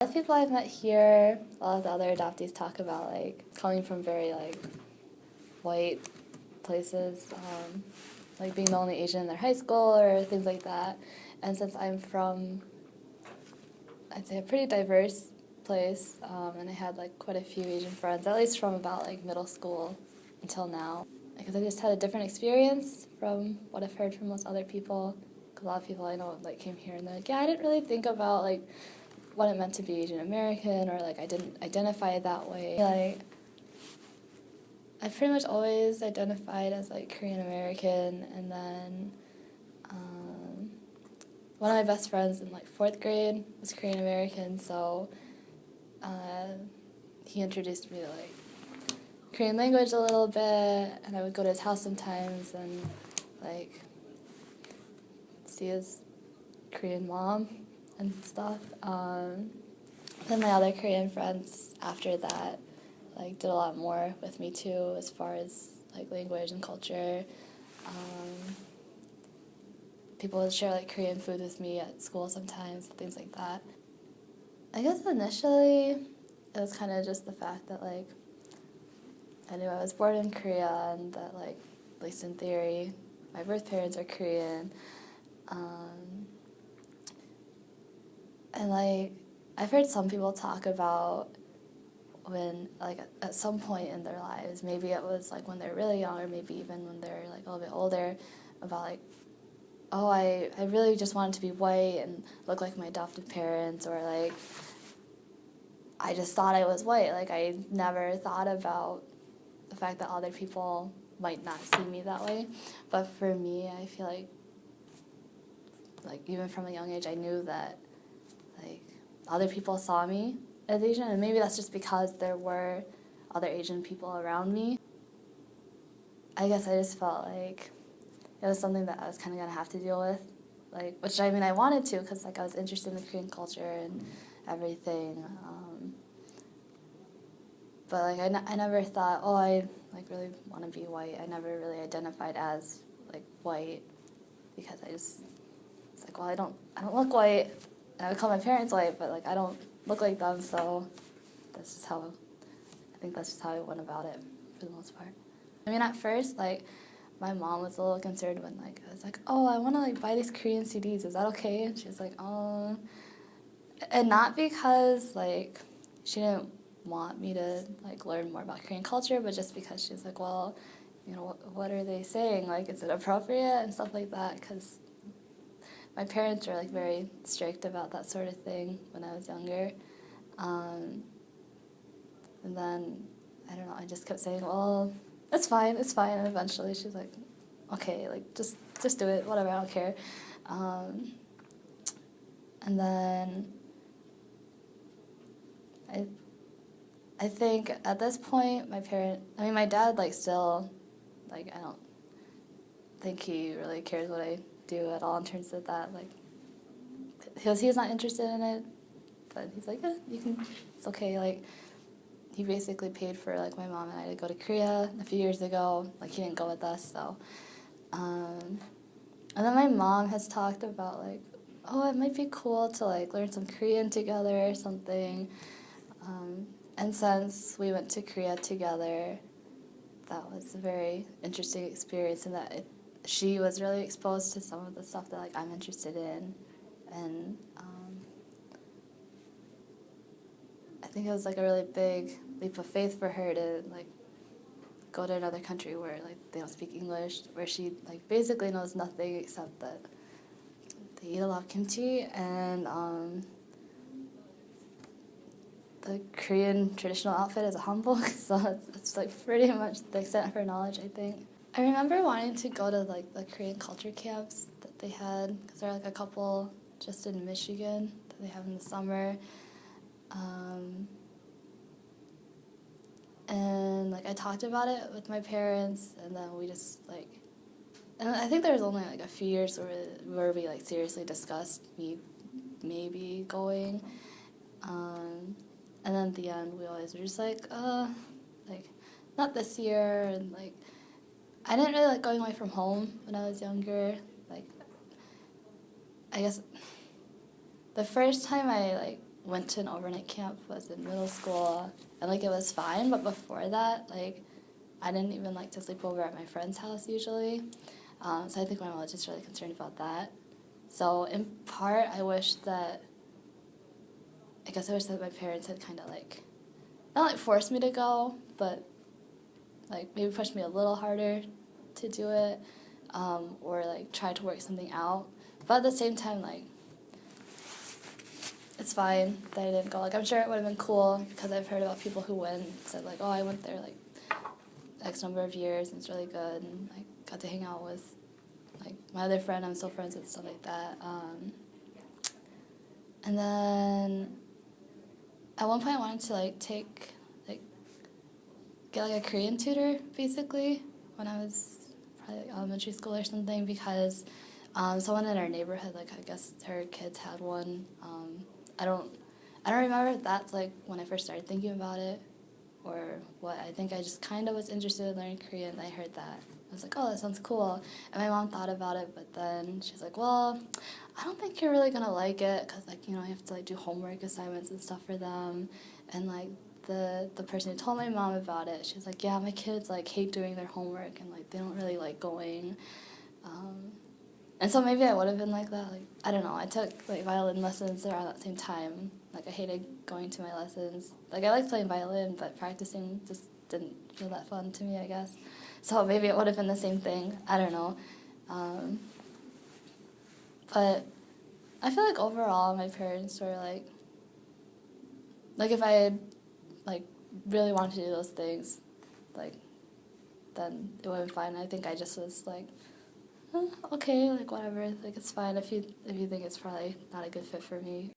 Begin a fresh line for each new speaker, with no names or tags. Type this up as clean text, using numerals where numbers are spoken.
A lot of people I've met here, a lot of the other adoptees talk about like coming from very like white places, like being the only Asian in their high school or things like that. And since I'm from, I'd say a pretty diverse place, and I had like quite a few Asian friends, at least from about like middle school until now, because I just had a different experience from what I've heard from most other people. 'Cause a lot of people I know like came here and they're like, yeah, I didn't really think about like what it meant to be Asian American, or like I didn't identify that way. Like I pretty much always identified as like Korean American, and then one of my best friends in like 4th grade was Korean American, so he introduced me to like Korean language a little bit, and I would go to his house sometimes and like see his Korean mom and stuff. Then my other Korean friends after that like did a lot more with me too, as far as like language and culture. People would share like Korean food with me at school sometimes, things like that. I guess initially it was kind of just the fact that like I knew I was born in Korea and that like, at least in theory, my birth parents are Korean. And like I've heard some people talk about when like at some point in their lives, maybe it was like when they're really young or maybe even when they're like a little bit older, about like, oh, I really just wanted to be white and look like my adopted parents, or like I just thought I was white. Like I never thought about the fact that other people might not see me that way. But for me, I feel like even from a young age, I knew that like other people saw me as Asian, and maybe that's just because there were other Asian people around me. I guess I just felt like it was something that I was kind of gonna have to deal with, like, which I mean I wanted to, because like I was interested in the Korean culture and everything. But like I never thought, oh, I like really want to be white. I never really identified as like white, because it's like, well, I don't look white, and I would call my parents white, but like I don't look like them, so that's just how I went about it for the most part. I mean, at first, like my mom was a little concerned when like I was like, oh, I want to like buy these Korean CDs. Is that okay? And she was like, oh, and not because like she didn't want me to like learn more about Korean culture, but just because she's like, well, you know, what are they saying? Like, is it appropriate and stuff like that? Because my parents were like very strict about that sort of thing when I was younger. And then, I don't know, I just kept saying, well, it's fine. And eventually she's like, okay, like, just do it, whatever, I don't care. And then I think at this point, my dad, like, still, like, I don't think he really cares what I do at all in terms of that, like, because he's not interested in it, but he's like, yeah, it's okay, like, he basically paid for, like, my mom and I to go to Korea a few years ago. Like, he didn't go with us, so. And then my mom has talked about, like, oh, it might be cool to, like, learn some Korean together or something. And since we went to Korea together, that was a very interesting experience, in that she was really exposed to some of the stuff that, like, I'm interested in. And I think it was like a really big leap of faith for her to like go to another country where like they don't speak English, where she like basically knows nothing except that they eat a lot of kimchi, and the Korean traditional outfit is a hanbok, so it's like pretty much the extent of her knowledge, I think. I remember wanting to go to like the Korean culture camps that they had, because there are like a couple just in Michigan that they have in the summer. And like I talked about it with my parents, and then we just like, and I think there was only like a few years where we like seriously discussed me maybe going, and then at the end we always were just like not this year, and like I didn't really like going away from home when I was younger. Like I guess the first time I like went to an overnight camp was in middle school, and like it was fine, but before that, like I didn't even like to sleep over at my friend's house usually. So I think my mom was just really concerned about that. So in part, I wish that, I guess I wish that my parents had kind of like, not like forced me to go, but like maybe pushed me a little harder to do it, or like try to work something out. But at the same time, like, it's fine that I didn't go. Like, I'm sure it would have been cool because I've heard about people who went and said like, oh, I went there like X number of years and it's really good, and like got to hang out with like my other friend I'm still friends with, stuff like that. And then at one point I wanted to like get like a Korean tutor basically when I was probably like elementary school or something, because someone in our neighborhood, like I guess her kids had one. I don't remember if that's like when I first started thinking about it or what. I think I just kind of was interested in learning Korean, and I heard that. I was like, oh, that sounds cool. And my mom thought about it, but then she's like, well, I don't think you're really going to like it because, like, you know, you have to, like, do homework assignments and stuff for them. And, like, the person who told my mom about it, she was like, yeah, my kids, like, hate doing their homework and, like, they don't really like going. And so maybe I would have been like that. Like, I don't know. I took, like, violin lessons around that same time. Like, I hated going to my lessons. Like, I liked playing violin, but practicing just didn't feel that fun to me, I guess. So maybe it would have been the same thing. I don't know. But I feel like overall my parents were like if I had, like, really wanted to do those things, like, then it would have been fine. I think I just was like, okay, like, whatever. Like, it's fine if you think it's probably not a good fit for me.